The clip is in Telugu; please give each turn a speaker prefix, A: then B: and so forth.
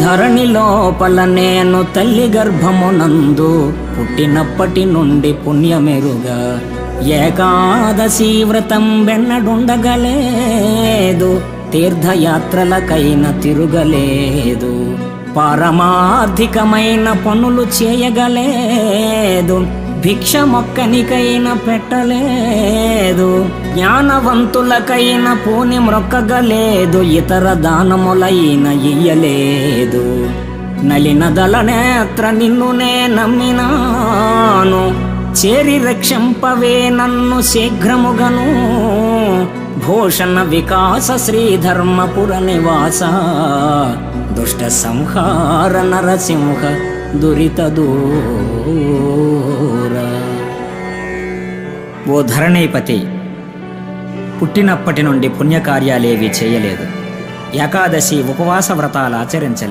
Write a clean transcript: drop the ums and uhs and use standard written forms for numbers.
A: ధరణి లోపల నేను తల్లి గర్భమునందు పుట్టినప్పటి నుండి పుణ్యమెరుగా ఏకాదశి వ్రతం వెన్నడుండగలేదు, తీర్థయాత్రలకైన తిరుగలేదు, పారమార్థికమైన పనులు చేయగలేదు, భిక్ష మొక్కనికైన పెట్టలేదు, జ్ఞానవంతులకైన పూని మ్రొక్కగలేదు, ఇతర దానములైన ఇయ్యలేదు. నలినదల నేత్ర నిన్ను నే నమ్మినాను, చేరి రక్షింపవే నన్ను శీఘ్రముగను. భూషణ వికాస శ్రీధర్మపుర నివాస, దుష్ట సంహార నరసింహ దురిత దూర. ఓ ధరణీపతి, పుట్టినప్పటి నుండి పుణ్యకార్యాలేవి చేయలేదు, ఏకాదశి ఉపవాస వ్రతాలు ఆచరించలేదు.